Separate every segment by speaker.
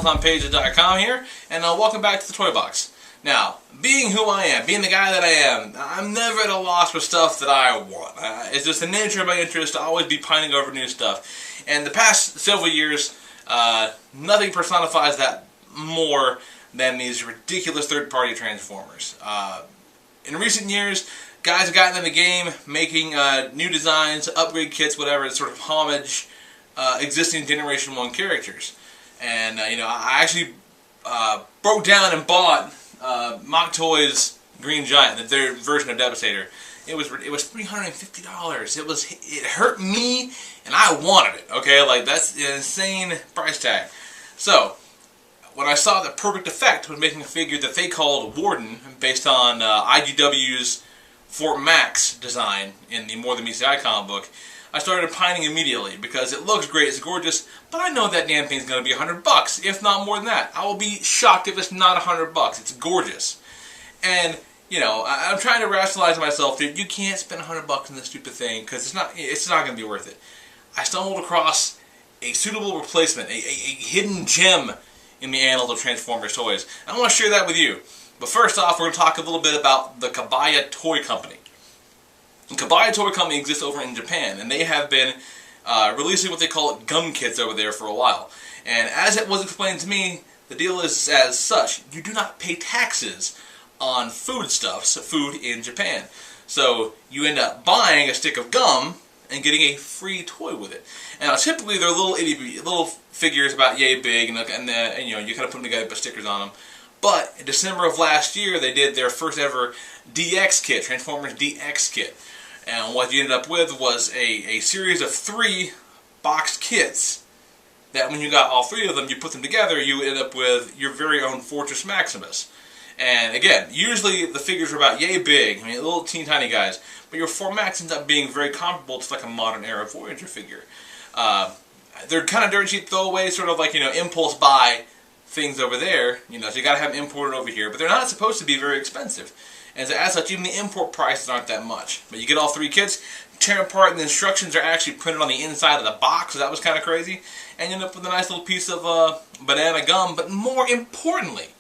Speaker 1: PanelsOnPages.com here, and welcome back to the Toy Box. Now, being who I am, being the guy that I am, I'm never at a loss for stuff that I want. It's just the nature of my interest to always be pining over new stuff. And the past several years, nothing personifies that more than these ridiculous third-party Transformers. In recent years, guys have gotten in the game making new designs, upgrade kits, whatever, to sort of homage existing Generation 1 characters. And, I actually broke down and bought Mock Toys Green Giant, their version of Devastator. It was $350. It hurt me, and I wanted it. Okay, like that's an insane price tag. So when I saw the Perfect Effect was making a figure that they called Warden, based on IGW's Fort Max design in the More Than Meets the Eye comic book, I started pining immediately because it looks great, it's gorgeous, but I know that damn thing's going to be $100, if not more than that. I will be shocked if it's not $100. It's gorgeous. And, I'm trying to rationalize to myself that you can't spend $100 on this stupid thing because it's not going to be worth it. I stumbled across a suitable replacement, a hidden gem in the annals of Transformers toys. I want to share that with you. But first off, we're going to talk a little bit about the Kabaya Toy Company. The Kabaya Toy Company exists over in Japan, and they have been releasing what they call gum kits over there for a while. And as it was explained to me, the deal is as such: you do not pay taxes on foodstuffs, food in Japan. So you end up buying a stick of gum and getting a free toy with it. And now typically they're little figures about yay big, and you kind of put them together, put stickers on them. But in December of last year, they did their first ever DX kit, Transformers DX kit. And what you ended up with was a series of 3 boxed kits that when you got all 3 of them, you put them together, you end up with your very own Fortress Maximus. And again, usually the figures are about yay big, little teeny tiny guys, but your Fort Max ends up being very comparable to like a modern era Voyager figure. They're kind of dirt cheap throwaways, sort of like, impulse buy things over there, so you gotta have them imported over here, but they're not supposed to be very expensive. And so as such, even the import prices aren't that much. But you get all 3 kits, tear them apart, and the instructions are actually printed on the inside of the box, so that was kind of crazy. And you end up with a nice little piece of banana gum, but more importantly,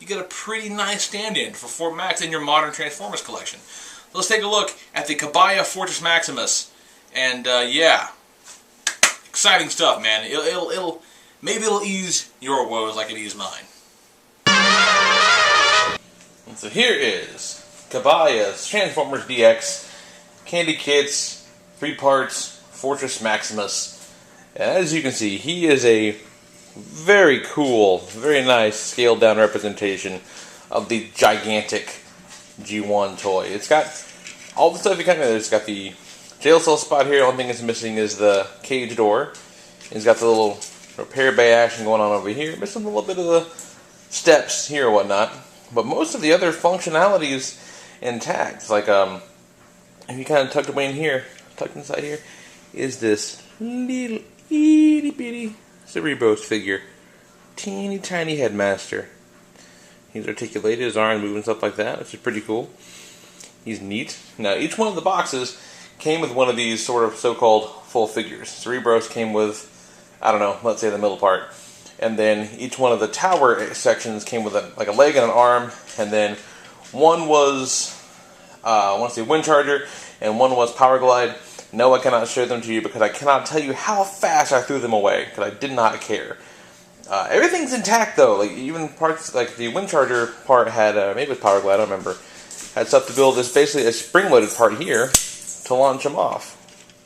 Speaker 1: you get a pretty nice stand-in for Fort Max in your modern Transformers collection. So let's take a look at the Kabaya Fortress Maximus, and yeah, exciting stuff, man. Maybe it'll ease your woes like it eased mine. And so here is Kabaya's Transformers DX candy kits, 3 parts, Fortress Maximus. And as you can see, he is a very cool, very nice scaled down representation of the gigantic G1 toy. It's got all the stuff you kind of know. It's got the jail cell spot here. The only thing it's missing is the cage door. It's got the little repair bay action going on over here. Missing a little bit of the steps here or whatnot. But most of the other functionality is intact. It's like, if you kind of tucked away in here, tucked inside here, is this little itty bitty Cerebros figure. Teeny tiny headmaster. He's articulated, his arms moving, stuff like that, which is pretty cool. He's neat. Now, each one of the boxes came with one of these sort of so-called full figures. Cerebros came with, I don't know, let's say the middle part. And then each one of the tower sections came with a leg and an arm, and then one was, I want to say Wind Charger, and one was Power Glide. No, I cannot show them to you because I cannot tell you how fast I threw them away, because I did not care. Everything's intact though, like even parts, like the Wind Charger part had, maybe it was Power Glide, I don't remember, had stuff to build this, basically a spring-loaded part here to launch them off.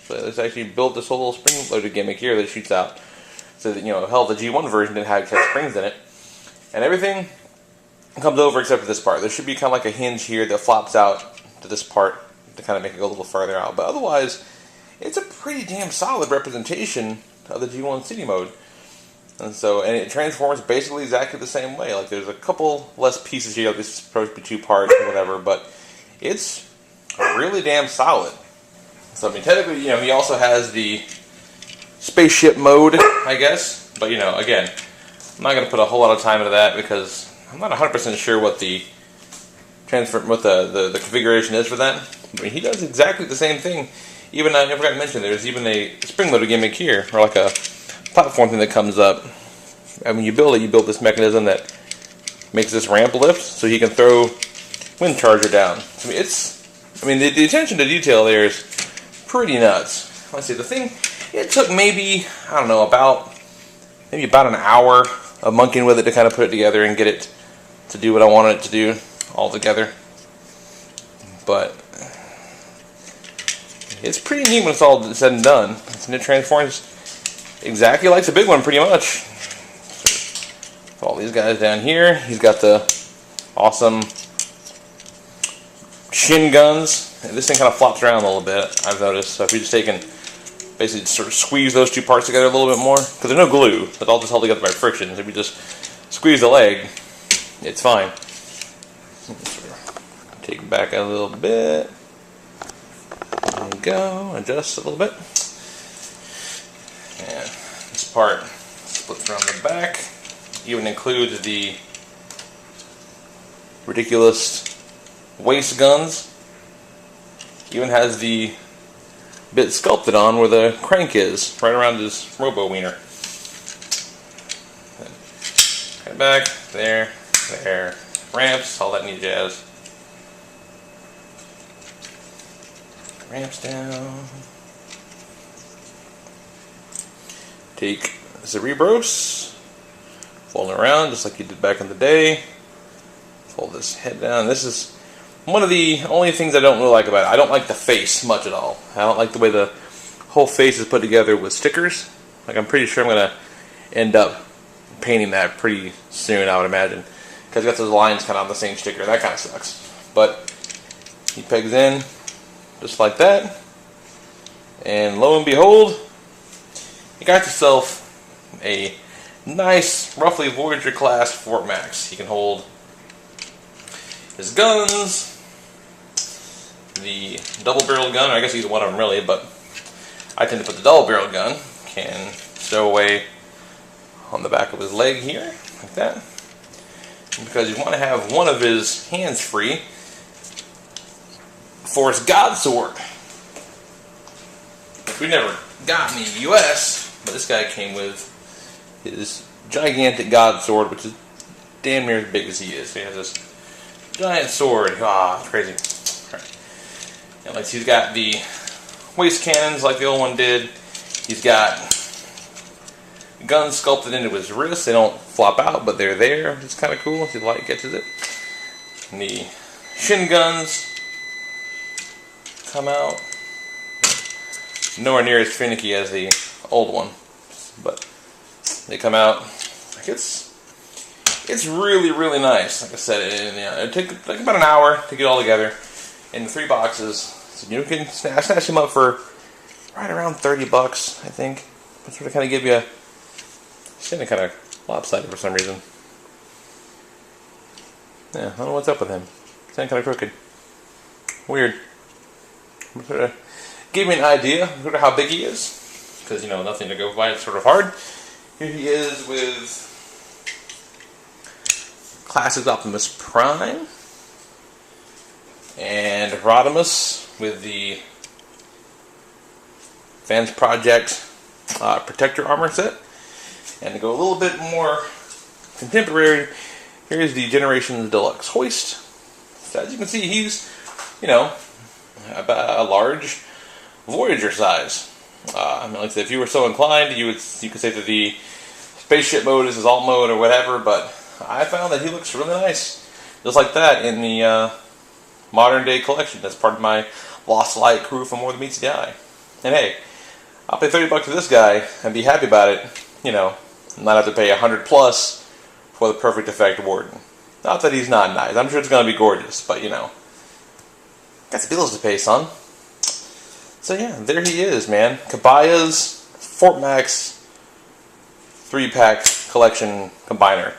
Speaker 1: So it's actually built this whole little spring-loaded gimmick here that shoots out. So that, hell, the G1 version didn't have springs in it. And everything comes over except for this part. There should be kind of like a hinge here that flops out to this part to kind of make it go a little further out. But otherwise, it's a pretty damn solid representation of the G1 City mode. And it transforms basically exactly the same way. Like, there's a couple less pieces here. This is supposed to be 2 parts or whatever, but it's really damn solid. So, technically, he also has the spaceship mode, I guess. But, again, I'm not going to put a whole lot of time into that because I'm not 100% sure what the configuration is for that. He does exactly the same thing. Even, I forgot to mention, there's even a spring-loaded gimmick here, or like a platform thing that comes up when you build it, you build this mechanism that makes this ramp lift, so he can throw wind charger down. I mean, the attention to detail there is pretty nuts. Let's see, the thing, it took maybe, I don't know, about an hour of monkeying with it to kind of put it together and get it to do what I wanted it to do all together. But it's pretty neat when it's all said and done. And it transforms exactly like the big one, pretty much. So, all these guys down here. He's got the awesome shin guns. And this thing kind of flops around a little bit, I've noticed. So if you just take and basically sort of squeeze those two parts together a little bit more, because there's no glue, it's all just held together by friction. So if you just squeeze the leg, it's fine. Take it back a little bit. There you go. Adjust a little bit. And this part splits around the back. Even includes the ridiculous waist guns. Even has the bit sculpted on where the crank is, right around his robo wiener. Right back, there, ramps, all that neat jazz. Ramps down. Take Cerebros, fold it around just like you did back in the day. Fold this head down. This is one of the only things I don't really like about it. I don't like the face much at all. I don't like the way the whole face is put together with stickers. Like, I'm pretty sure I'm going to end up painting that pretty soon, I would imagine. Because it's got those lines kind of on the same sticker. That kind of sucks. But he pegs in just like that. And lo and behold, you got yourself a nice, roughly Voyager class Fort Max. He can hold his guns, the double-barreled gun, or I guess either one of them really, but I tend to put the double-barreled gun, can stow away on the back of his leg here, like that. And because you want to have one of his hands free for his God Sword. We never got in the US, but this guy came with his gigantic God Sword, which is damn near as big as he is. So he has this giant sword. Ah, it's crazy. And like, he's got the waist cannons like the old one did. He's got guns sculpted into his wrists. They don't flop out, but they're there. It's kind of cool if the light catches it. And the shin guns come out. Nowhere near as finicky as the old one, but they come out. Like, it's really, really nice. Like I said, it took like about an hour to get all together in the 3 boxes. So you can snatch them up for right around $30, I think. But sort of kind of give you. It's kind of lopsided for some reason. Yeah, I don't know what's up with him. It's kind of crooked. Weird. Sort of give me an idea of sort of how big he is, because nothing to go by. It's sort of hard. Here he is with Classic Optimus Prime and Rodimus with the Fans Project Protector Armor set. And to go a little bit more contemporary, here's the Generations Deluxe Hoist. So as you can see, he's, about a large Voyager size. I mean, like I said, if you were so inclined, you could say that the spaceship mode is his alt mode or whatever, but I found that he looks really nice, just like that, in the modern day collection. That's part of my Lost Light crew for More Than Meets the Eye. And hey, I'll pay $30 for this guy and be happy about it, not have to pay $100 plus for the Perfect Effect Warden. Not that he's not nice. I'm sure it's going to be gorgeous, but got some bills to pay, son. So yeah, there he is, man. Kabaya's Fort Max 3-pack collection combiner.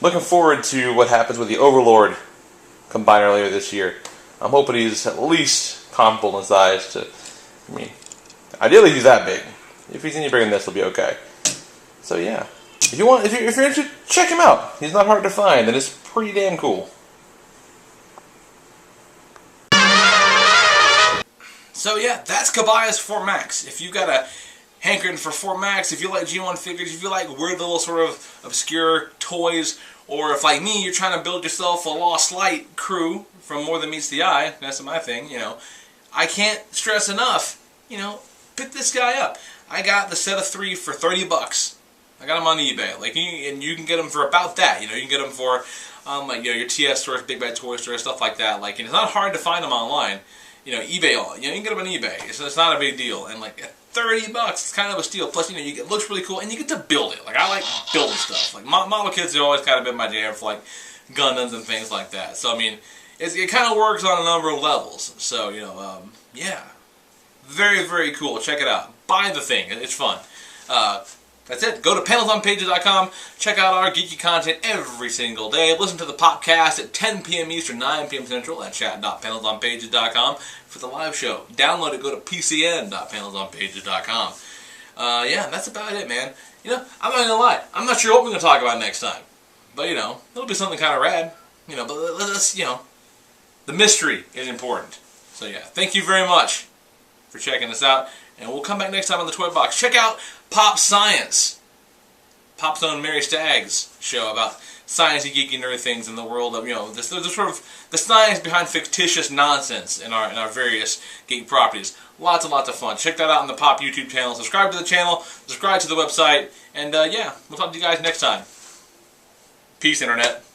Speaker 1: Looking forward to what happens with the Overlord combiner later this year. I'm hoping he's at least comparable in size to, ideally he's that big. If he's any bigger than this, he'll be okay. So yeah, if you're interested, check him out. He's not hard to find, and it's pretty damn cool. So yeah, that's Kabaya's Fort Max. If you've got a hankering for 4 Max, if you like G1 figures, if you like weird little sort of obscure toys, or if like me, you're trying to build yourself a Lost Light crew from More Than Meets the Eye, that's my thing, you know, I can't stress enough, you know, pick this guy up. I got the set of 3 for 30 bucks. I got them on eBay, like, and you can get them for about that, you know, you can get them for, like, you know, your TS stores, Big Bad Toy Store, stuff like that, like, and it's not hard to find them online, you know, eBay, you know, you can get them on eBay, so it's not a big deal, and like, 30 bucks, it's kind of a steal, plus, you know, it looks really cool, and you get to build it, like, I like building stuff, like, model kits have always kind of been my jam for, like, Gundams and things like that, so, I mean, it kind of works on a number of levels, so, you know, yeah, very, very cool, check it out, buy the thing, it's fun. That's it. Go to PanelsOnPages.com. Check out our geeky content every single day. Listen to the PopCast at 10 p.m. Eastern, 9 p.m. Central at chat.PanelsOnPages.com for the live show. Download it. Go to PCN.PanelsOnPages.com. Yeah, that's about it, man. You know, I'm not gonna lie. I'm not sure what we're gonna talk about next time, but you know, it'll be something kind of rad. You know, but let's, you know, the mystery is important. So yeah, thank you very much for checking us out, and we'll come back next time on the Toy Box. Check out Pop Science, Pop's own Mary Stagg's show about sciencey, geeky, nerd things in the world of, you know, the sort of the science behind fictitious nonsense in our various geek properties. Lots and lots of fun. Check that out on the Pop YouTube channel. Subscribe to the channel. Subscribe to the website. And yeah, we'll talk to you guys next time. Peace, Internet.